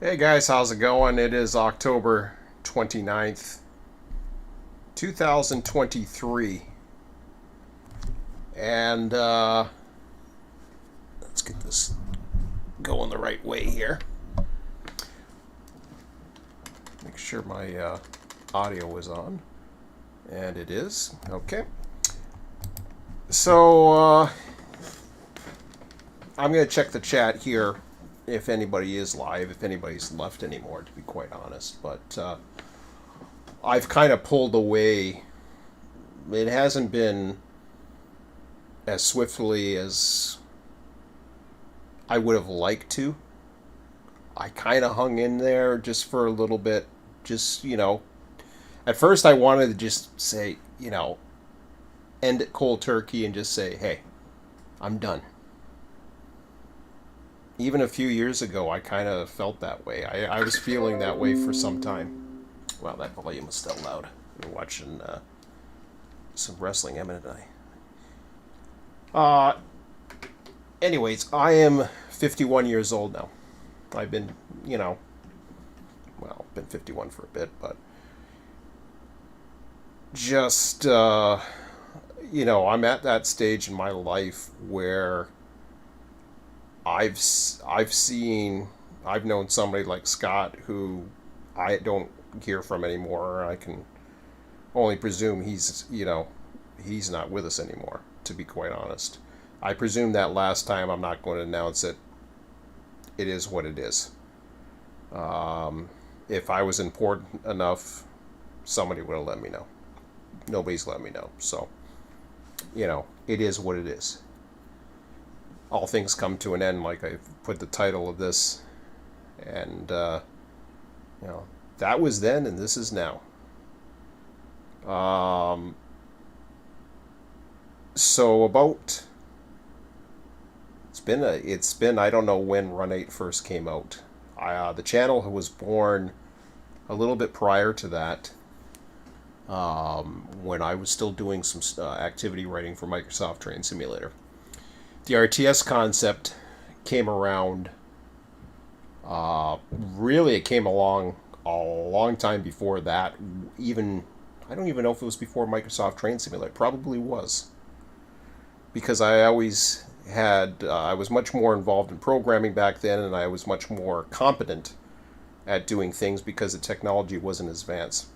Hey guys, how's it going? It is October 29th, 2023. And let's get this going the right way here. Make sure my audio is on. And it is. Okay. So I'm going to check the chat here if anybody is live, if anybody's left anymore, to be quite honest. But I've kind of pulled away. It hasn't been as swiftly as I would have liked to. I kind of hung in there just for a little bit. At first I wanted to just say, end it cold turkey and just say, hey, I'm done. Even a few years ago, I kind of felt that way. I was feeling that way for some time. Well, that volume was still loud. We're watching some wrestling, Emmett and I. Anyways, I am 51 years old now. I've been, been 51 for a bit, but just, I'm at that stage in my life where I've known somebody like Scott who I don't hear from anymore. I can only presume he's not with us anymore, to be quite honest. I presume that last time. I'm not going to announce it. It is what it is. If I was important enough, somebody would have let me know. Nobody's let me know. So, it is what it is. All things come to an end, like I put the title of this. And, that was then and this is now. So about it's been I don't know when Run 8 first came out. The channel was born a little bit prior to that, when I was still doing some activity writing for Microsoft Train Simulator. The RTS concept came around. Really, it came along a long time before that. Even I don't even know if it was before Microsoft Train Simulator. It probably was, because I was much more involved in programming back then, and I was much more competent at doing things because the technology wasn't as advanced.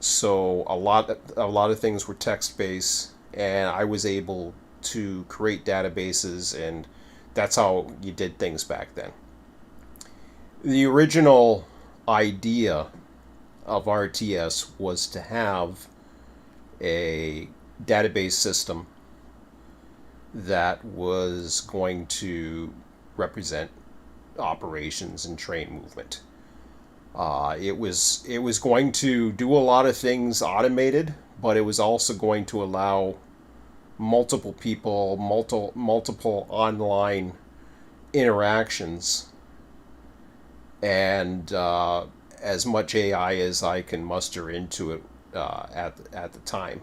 So a lot of things were text based, and I was able to create databases, and that's how you did things back then. The original idea of RTS was to have a database system that was going to represent operations and train movement. It was going to do a lot of things automated, but it was also going to allow multiple people, multiple online interactions, and as much AI as I can muster into it at the time,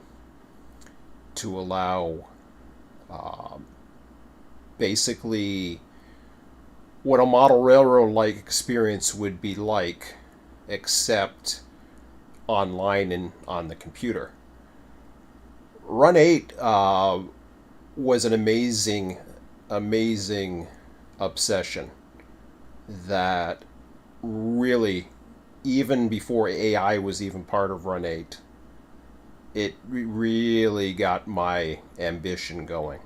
to allow basically what a model railroad like experience would be like, except online and on the computer. Run 8 was an amazing obsession that really, even before AI was even part of Run 8, it really got my ambition going.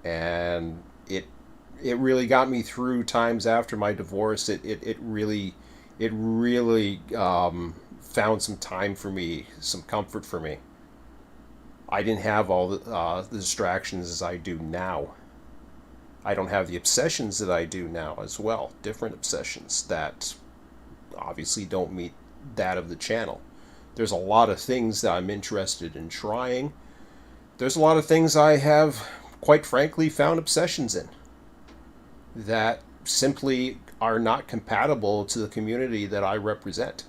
And it really got me through times after my divorce. It really found some time for me, some comfort for me. I didn't have all the distractions as I do now. I don't have the obsessions that I do now as well. Different obsessions that obviously don't meet that of the channel. There's a lot of things that I'm interested in trying. There's a lot of things I have, quite frankly, found obsessions in that simply are not compatible to the community that I represent.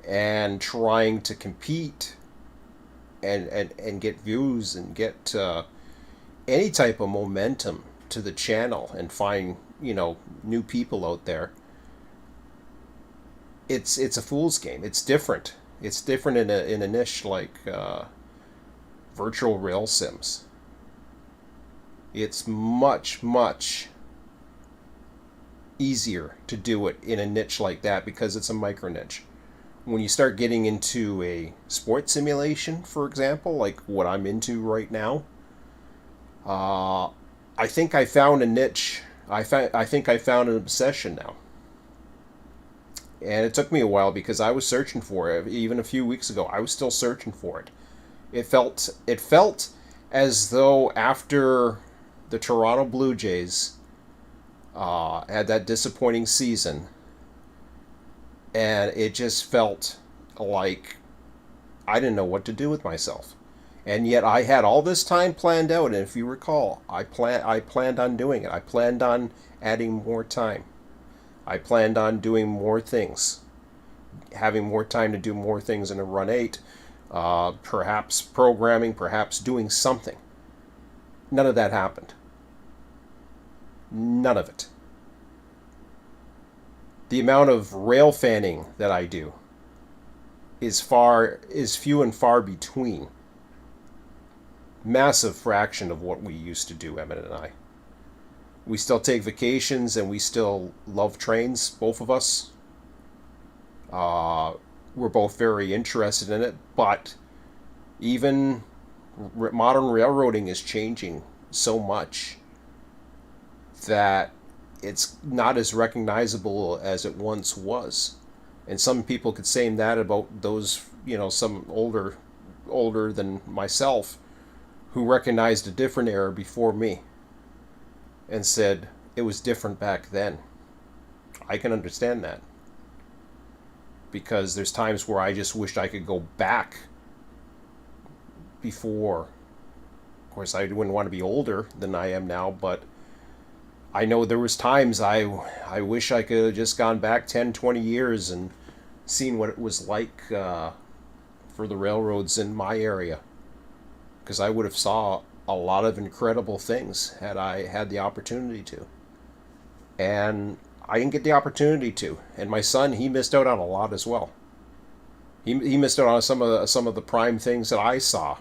And trying to compete and get views and get any type of momentum to the channel and find new people out there, it's a fool's game. It's different. It's different in a niche like virtual rail sims. It's much easier to do it in a niche like that because it's a micro niche. When you start getting into a sports simulation, for example, like what I'm into right now, uh, I think I found a niche. I think I found an obsession now, and it took me a while because I was searching for it. Even a few weeks ago, I was still searching for it. It felt as though after the Toronto Blue Jays had that disappointing season, and it just felt like I didn't know what to do with myself. And yet I had all this time planned out, and if you recall, I planned on doing it. I planned on adding more time. I planned on doing more things, having more time to do more things in a run 8, perhaps programming, perhaps doing something. None of that happened. None of it. The amount of rail fanning that I do is few and far between. Massive fraction of what we used to do, Emmett and I. We still take vacations and we still love trains, both of us. We're both very interested in it, but even modern railroading is changing so much that it's not as recognizable as it once was. And some people could say that about those, some older than myself, who recognized a different era before me and said it was different back then. I can understand that, because there's times where I just wished I could go back before. Of course, I wouldn't want to be older than I am now, but I know there was times I wish I could have just gone back 10, 20 years and seen what it was like for the railroads in my area, because I would have saw a lot of incredible things had I had the opportunity to. And I didn't get the opportunity to. And my son, he missed out on a lot as well. He missed out on some of the prime things that I saw.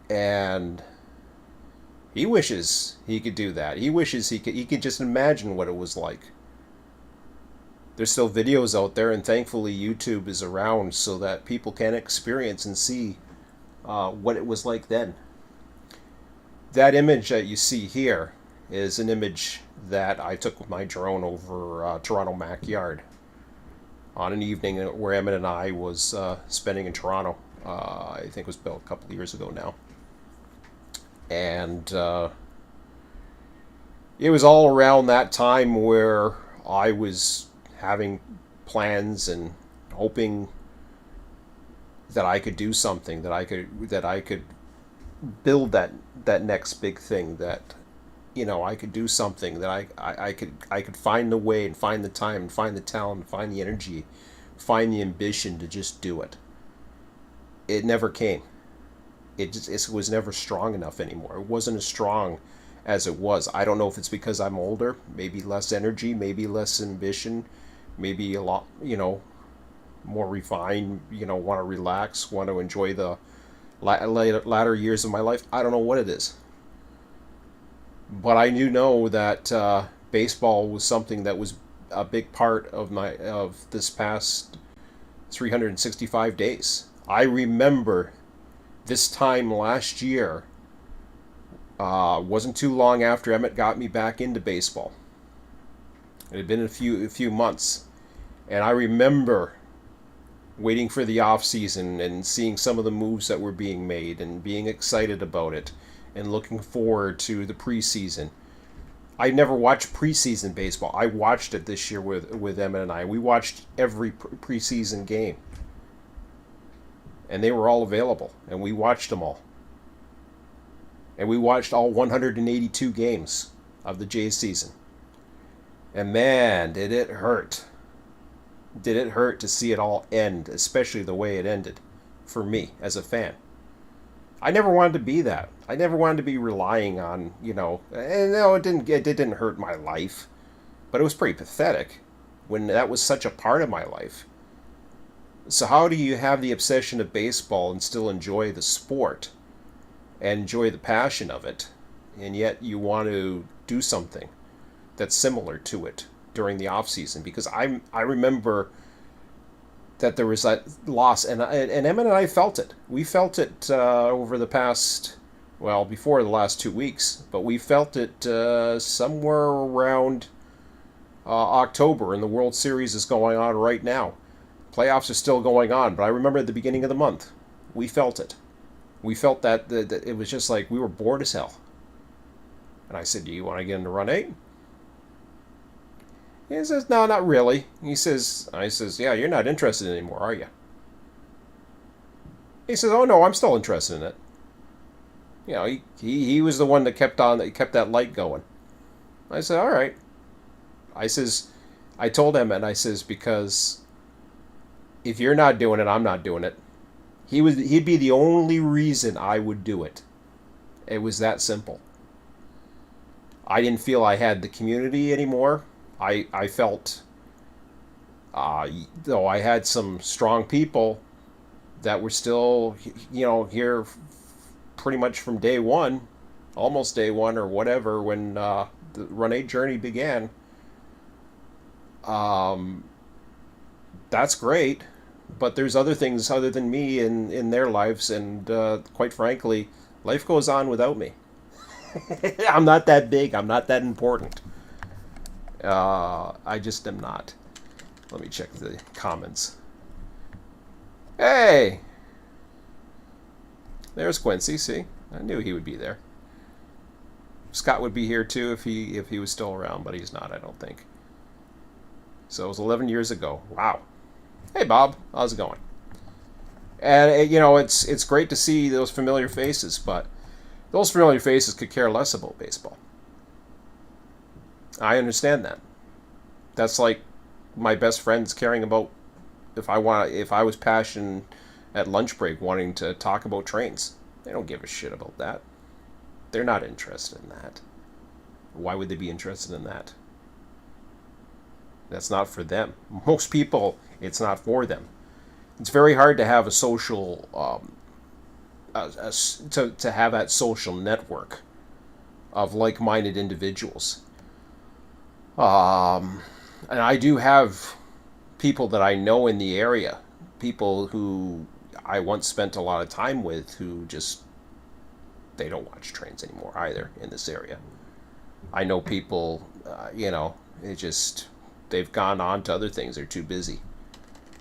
And he wishes he could do that. He wishes he could just imagine what it was like. There's still videos out there, and thankfully YouTube is around so that people can experience and see what it was like then. That image that you see here is an image that I took with my drone over Toronto Mac Yard on an evening where Emmett and I was spending in Toronto. I think it was built a couple of years ago now. And it was all around that time where I was having plans and hoping that I could do something, that I could build that next big thing, that I could do something, that I could find the way and find the time and find the talent and find the energy, find the ambition to just do it. It never came. It was never strong enough anymore. It wasn't as strong as it was. I don't know if it's because I'm older, maybe less energy, maybe less ambition, maybe a lot, more refined, want to relax, want to enjoy the latter years of my life. I don't know what it is. But I do know that baseball was something that was a big part of this past 365 days. I remember this time last year, wasn't too long after Emmett got me back into baseball. It had been a few months, and I remember waiting for the off season and seeing some of the moves that were being made and being excited about it and looking forward to the preseason. I never watched preseason baseball. I watched it this year with Emmett and I. We watched every preseason game, and they were all available, and we watched them all. And we watched all 182 games of the Jays season. And man, did it hurt. Did it hurt to see it all end, especially the way it ended, for me as a fan. I never wanted to be that. I never wanted to be relying on, and no, it didn't hurt my life, but it was pretty pathetic when that was such a part of my life. So how do you have the obsession of baseball and still enjoy the sport and enjoy the passion of it, and yet you want to do something that's similar to it during the off season? Because I remember that there was that loss, and Emmett and I felt it. We felt it over the past, well, before the last 2 weeks, but we felt it somewhere around October, and the World Series is going on right now. Playoffs are still going on, but I remember at the beginning of the month, we felt it. We felt that it was just like we were bored as hell. And I said, "Do you want to get into Run 8?" He says, "No, not really." I says, "Yeah, you're not interested anymore, are you?" He says, "Oh no, I'm still interested in it." He was the one that kept that light going. I said, "All right." I told him, and I says, because if you're not doing it, I'm not doing it. He'd be the only reason I would do it. It was that simple. I didn't feel I had the community anymore. I felt, though I had some strong people that were still, here pretty much from day one, almost day one or whatever, when the Run 8 journey began. That's great, but there's other things other than me in their lives, and quite frankly, life goes on without me. I'm not that big. I'm not that important. I just am not. Let me check the comments. Hey! There's Quincy, see? I knew he would be there. Scott would be here too if he was still around, but he's not, I don't think. So it was 11 years ago. Wow. Hey Bob, how's it going? And it's great to see those familiar faces, but those familiar faces could care less about baseball. I understand that. That's like my best friends caring about if I was passionate at lunch break wanting to talk about trains. They don't give a shit about that. They're not interested in that. Why would they be interested in that? That's not for them. Most people, it's not for them. It's very hard to have a social, to have that social network of like-minded individuals. And I do have people that I know in the area, people who I once spent a lot of time with, who just, they don't watch trains anymore either in this area. I know people, they've gone on to other things. They're too busy,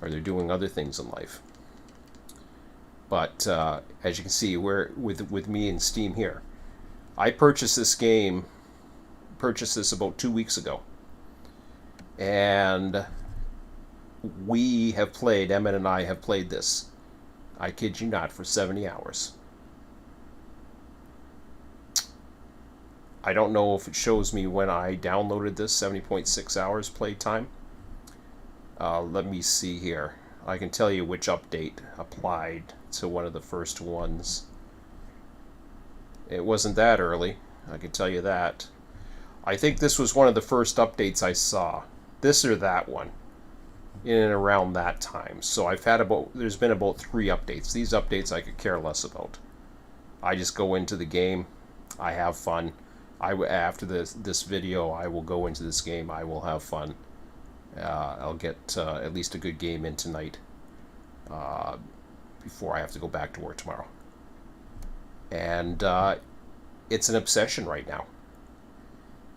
or they're doing other things in life. But as you can see, we're with me and Steam here. I purchased this about 2 weeks ago, and Emmett and I have played this, I kid you not, for 70 hours. I don't know if it shows me when I downloaded this, 70.6 hours play time. Let me see here. I can tell you which update applied to one of the first ones. It wasn't that early, I can tell you that. I think this was one of the first updates I saw. This or that one. In and around that time. So there's been about 3 updates. These updates I could care less about. I just go into the game. I have fun. After this video, I will go into this game. I will have fun. I'll get at least a good game in tonight before I have to go back to work tomorrow. And it's an obsession right now.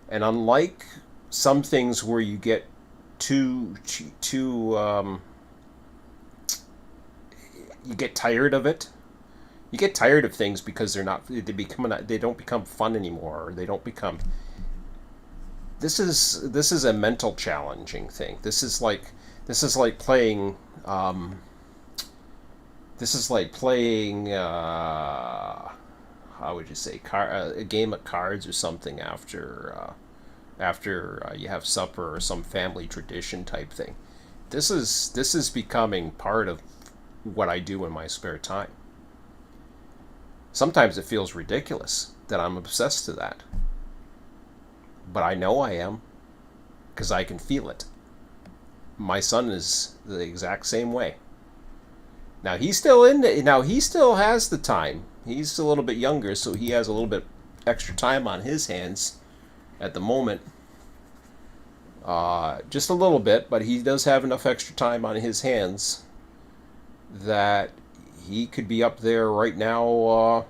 And unlike some things where you get too you get tired of it. You get tired of things because they don't become fun anymore, or they don't become. This is a mental challenging thing. This is like playing. This is like playing. How would you say? A game of cards or something after you have supper, or some family tradition type thing. This is becoming part of what I do in my spare time. Sometimes it feels ridiculous that I'm obsessed to that. But I know I am because I can feel it. My son is the exact same way. Now he's still in. Now he still has the time. He's a little bit younger, so he has a little bit extra time on his hands at the moment. Just a little bit, but he does have enough extra time on his hands that he could be up there right now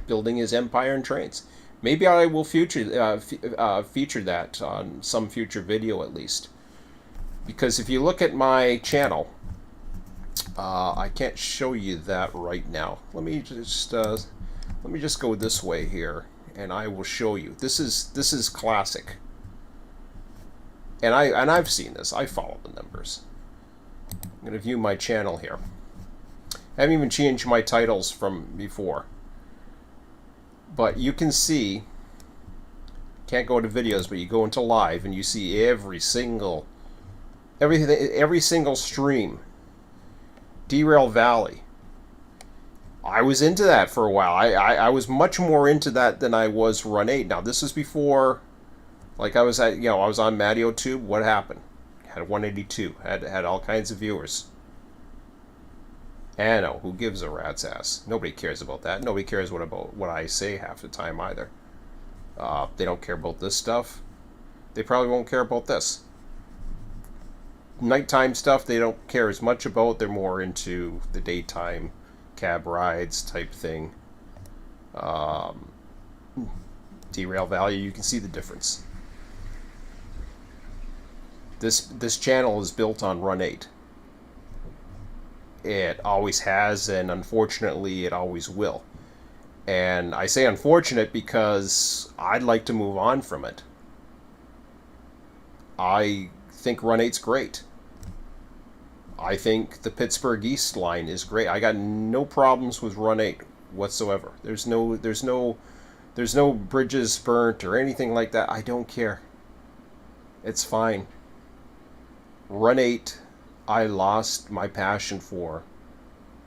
building his empire in trains. Maybe I will feature that on some future video at least. Because if you look at my channel, I can't show you that right now. Let me just go this way here, and I will show you. This is classic. And I've seen this. I follow the numbers. I'm going to view my channel here. I haven't even changed my titles from before. But you can see, can't go to videos, but you go into live and you see every single stream. Derail Valley. I was into that for a while. I was much more into that than I was Run 8. Now this is before, like I was I was on MatioTube. What happened? Had 182. Had all kinds of viewers. And no, who gives a rat's ass? Nobody cares about that. Nobody cares about what I say half the time either. They don't care about this stuff. They probably won't care about this. Nighttime stuff they don't care as much about. They're more into the daytime cab rides type thing. Derail Valley, you can see the difference. This channel is built on Run 8. It always has, and unfortunately it always will. And I say unfortunate because I'd like to move on from it. I think Run 8's great. I think the Pittsburgh East line is great. I got no problems with Run 8 whatsoever. There's no bridges burnt or anything like that. I don't care. It's fine. Run 8, I lost my passion for.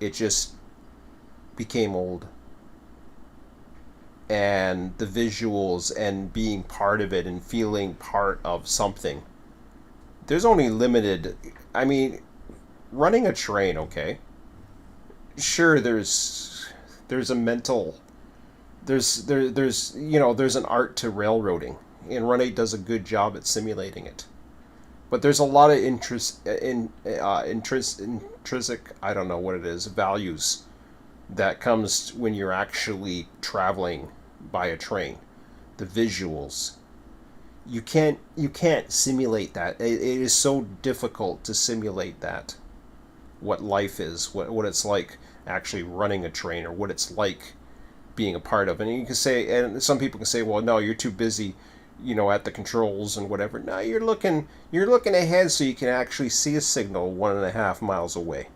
It just became old. And the visuals and being part of it and feeling part of something. There's only limited, I mean, running a train, okay. Sure, there's a mental, there's an art to railroading, and Run 8 does a good job at simulating it. But there's a lot of intrinsic, I don't know what it is, values that comes when you're actually traveling by a train. The visuals. You can't simulate that. It is so difficult to simulate that. What life is, what it's like actually running a train, or what it's like being a part of. And you can say, and some people can say, well, no, you're too busy, at the controls and whatever. No, you're looking ahead so you can actually see a signal 1.5 miles away,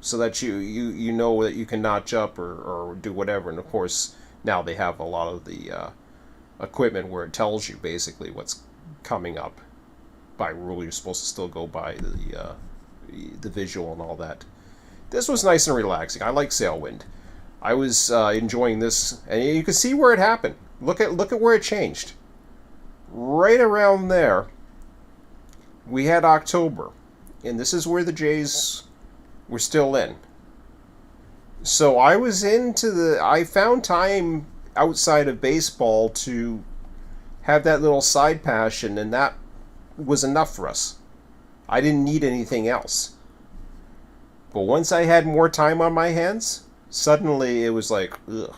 so that you know that you can notch up or do whatever. And of course now they have a lot of the equipment where it tells you basically what's coming up. By rule, you're supposed to still go by the visual and all that. This was nice and relaxing. I like Sailwind. I was enjoying this, and you can see where it happened. Look at where it changed. Right around there, we had October, and this is where the Jays were still in. So I found time outside of baseball to have that little side passion, and that was enough for us. I didn't need anything else. But once I had more time on my hands, suddenly it was like, ugh.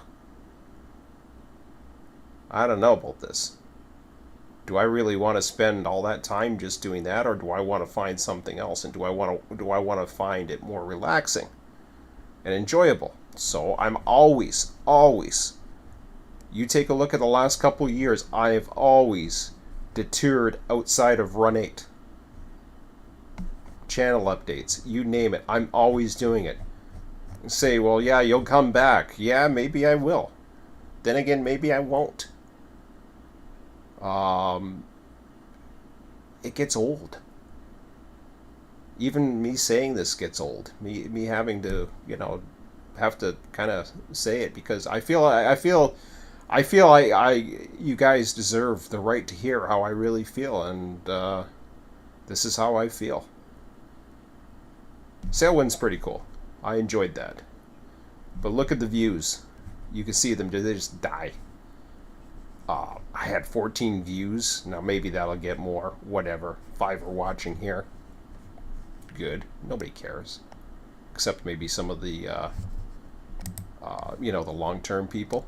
I don't know about this. Do I really want to spend all that time just doing that, or do I want to find something else? And do I want to find it more relaxing and enjoyable? So I'm always, you take a look at the last couple of years, I've always deterred outside of Run 8. Channel updates, you name it, I'm always doing it. Say, well, yeah, you'll come back. Yeah, maybe I will. Then again, maybe I won't. It gets old. Even me saying this gets old. Me having to, have to kind of say it because I feel you guys deserve the right to hear how I really feel, and this is how I feel. Sailwind's pretty cool. I enjoyed that, but look at the views. You can see them. They just die. I had 14 views. Now maybe that'll get more. Whatever. 5 are watching here. Good. Nobody cares, except maybe some of the the long-term people.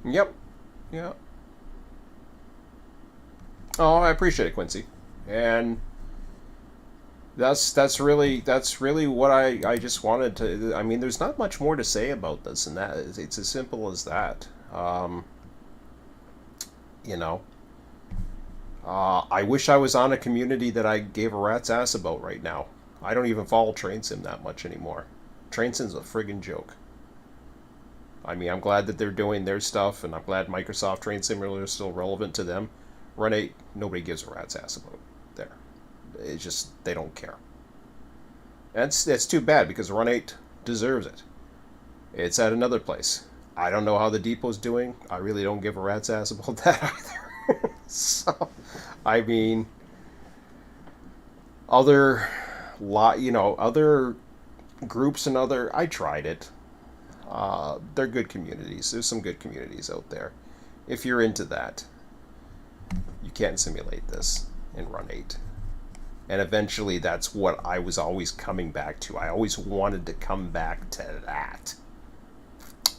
Yep. Yeah. Oh, I appreciate it, Quincy. And that's really what I just wanted to. I mean, there's not much more to say about this, and that it's as simple as that. You know, I wish I was on a community that I gave a rat's ass about right now. I don't even follow Train Sim that much anymore. Train Sim's a friggin' joke. I mean, I'm glad that they're doing their stuff, and I'm glad Microsoft Train Simulator is still relevant to them. Run 8, nobody gives a rat's ass about there. It's just, they don't care. That's too bad, because Run 8 deserves it. It's at another place. I don't know how the depot's doing. I really don't give a rat's ass about that either. So, I mean, other other groups and other. I tried it. They're good communities. There's some good communities out there. If you're into that, you can simulate this in Run 8. And eventually that's what I was always coming back to. I always wanted to come back to that.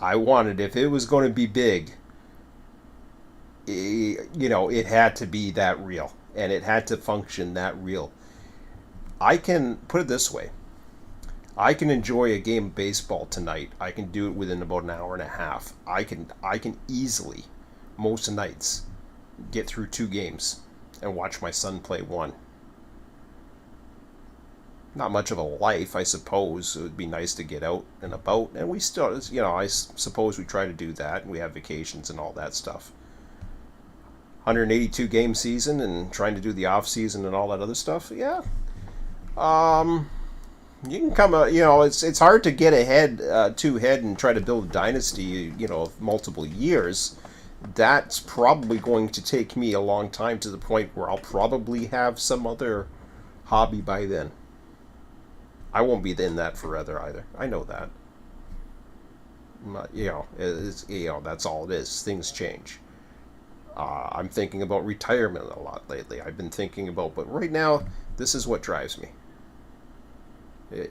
I wanted, if it was going to be big, it had to be that real. And it had to function that real. I can put it this way. I can enjoy a game of baseball tonight. I can do it within about an hour and a half. I can easily, most nights, get through 2 games and watch my son play 1. Not much of a life, I suppose. It would be nice to get out and about, and we still, I suppose we try to do that, and we have vacations and all that stuff. 182 game season and trying to do the off season and all that other stuff. Yeah. You can come, it's hard to get too ahead and try to build a dynasty, of multiple years. That's probably going to take me a long time, to the point where I'll probably have some other hobby by then. I won't be in that forever either. I know that. That's all it is. Things change. I'm thinking about retirement a lot lately. I've been thinking about, but right now, this is what drives me.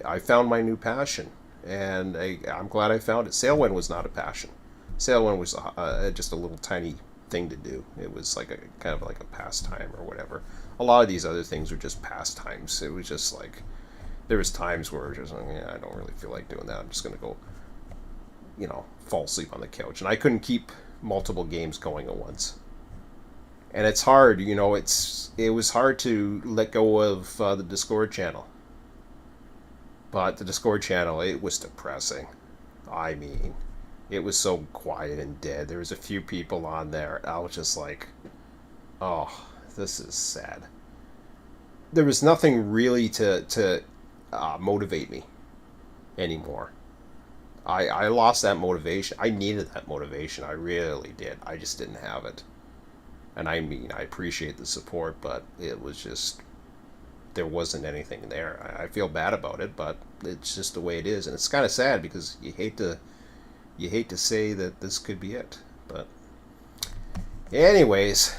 I found my new passion, and I'm glad I found it. Sailwind was not a passion. Sailwind was just a little tiny thing to do. It was like a kind of like a pastime or whatever. A lot of these other things were just pastimes. It was just like, there was times where just, yeah, I don't really feel like doing that. I'm just gonna go, fall asleep on the couch, and I couldn't keep multiple games going at once. And it's hard, it was hard to let go of the Discord channel. But the Discord channel, it was depressing. I mean, it was so quiet and dead. There was a few people on there. I was just like, oh, this is sad. There was nothing really to motivate me anymore. I lost that motivation. I needed that motivation. I really did. I just didn't have it. And I mean, I appreciate the support, but it was just, there wasn't anything there. I feel bad about it, but it's just the way it is, and it's kind of sad because you hate to say that this could be it. But anyways,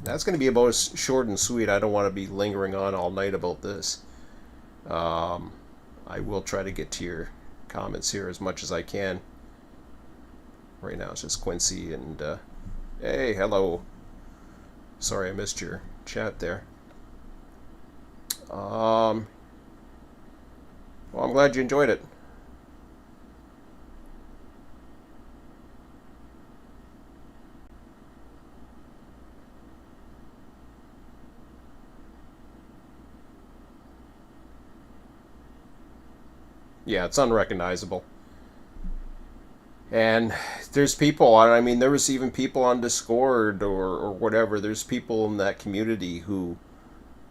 that's going to be about as short and sweet. I don't want to be lingering on all night about this. I will try to get to your comments here as much as I can. Right now it's just Quincy and hey, hello. Sorry I missed your chat there. Well, I'm glad you enjoyed it. Yeah, it's unrecognizable. And there's people on, I mean, there was even people on Discord or whatever. There's people in that community who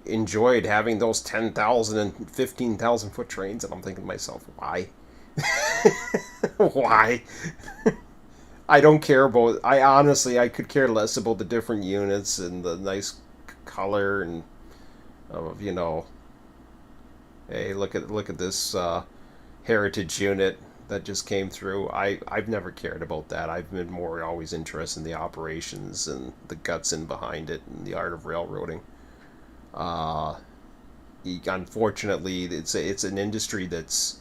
enjoyed having those 10,000 and 15,000 foot trains. And I'm thinking to myself, why? Why? I don't care about, I honestly, I could care less about the different units and the nice color and, you know, hey, look at this heritage unit that just came through. I've never cared about that. I've been more always interested in the operations and the guts in behind it and the art of railroading. Uh, Unfortunately, it's an industry that's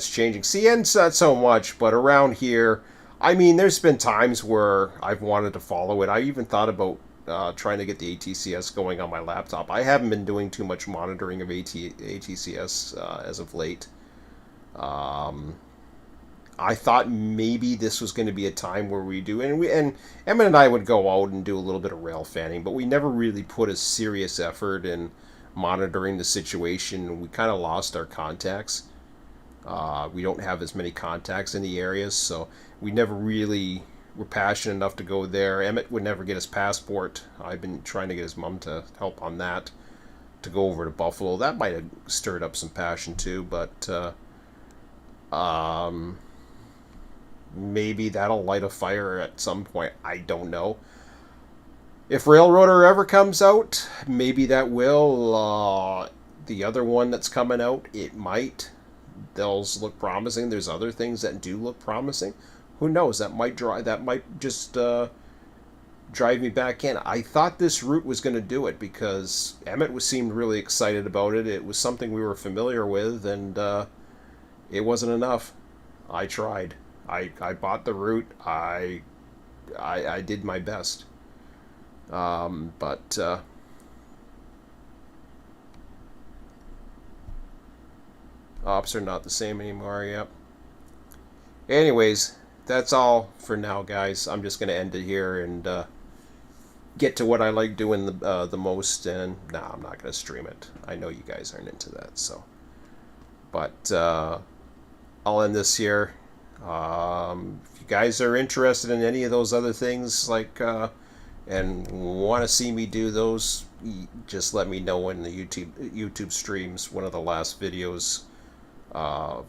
changing. CN's not so much, but around here, I mean, there's been times where I've wanted to follow it. I even thought about trying to get the ATCS going on my laptop. I haven't been doing too much monitoring of ATCS as of late. Um, I thought maybe this was going to be a time where we do, and Emmett and I would go out and do a little bit of rail fanning, but we never really put a serious effort in monitoring the situation. We kind of lost our contacts. We don't have as many contacts in the areas, so we never really were passionate enough to go there. Emmett would never get his passport. I've been trying to get his mom to help on that to go over to Buffalo. That might have stirred up some passion too, but um, maybe that'll light a fire at some point. I don't know. If Railroader ever comes out, maybe that will. The other one that's coming out, it might. Those look promising. There's other things that do look promising. Who knows? That might drive. That might just drive me back in. I thought this route was going to do it because Emmett seemed really excited about it. It was something we were familiar with, and it wasn't enough. I tried. I bought the route. I did my best. But ops are not the same anymore. Yep. Anyways, that's all for now, guys. I'm just gonna end it here and get to what I like doing the most. And nah, I'm not gonna stream it. I know you guys aren't into that. So, but I'll end this here. If you guys are interested in any of those other things, like and want to see me do those, just let me know in the YouTube streams. One of the last videos of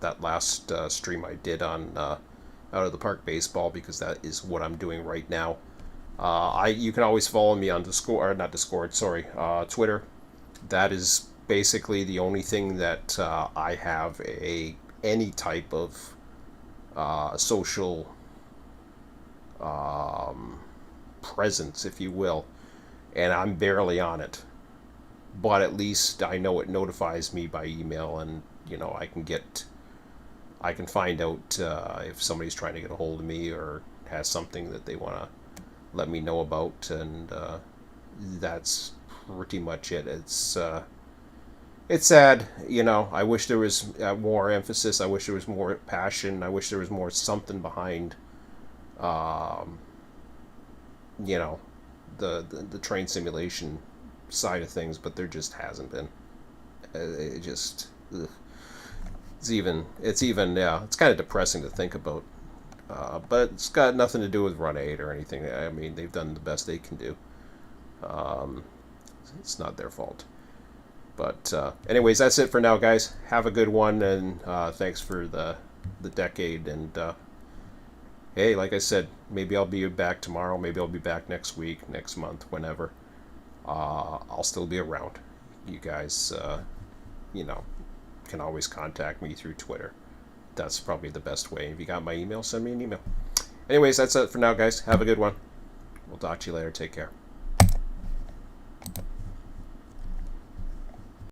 that last stream I did on out of the park baseball, because that is what I'm doing right now. You can always follow me on Discord, or not Discord, sorry, Twitter. That is basically the only thing that I have any type of social presence, if you will, and I'm barely on it. But at least I know it notifies me by email, and I can find out if somebody's trying to get a hold of me or has something that they want to let me know about, and that's pretty much it. It's sad, I wish there was more emphasis. I wish there was more passion. I wish there was more something behind, um, you know, the train simulation side of things, but there just hasn't been. It just, ugh. It's even yeah, it's kind of depressing to think about. But it's got nothing to do with Run 8 or anything. I mean, they've done the best they can do. Um, it's not their fault. But anyways, that's it for now, guys. Have a good one, and thanks for the decade. And hey, like I said, maybe I'll be back tomorrow. Maybe I'll be back next week, next month, whenever. I'll still be around. You guys, can always contact me through Twitter. That's probably the best way. If you got my email, send me an email. Anyways, that's it for now, guys. Have a good one. We'll talk to you later. Take care.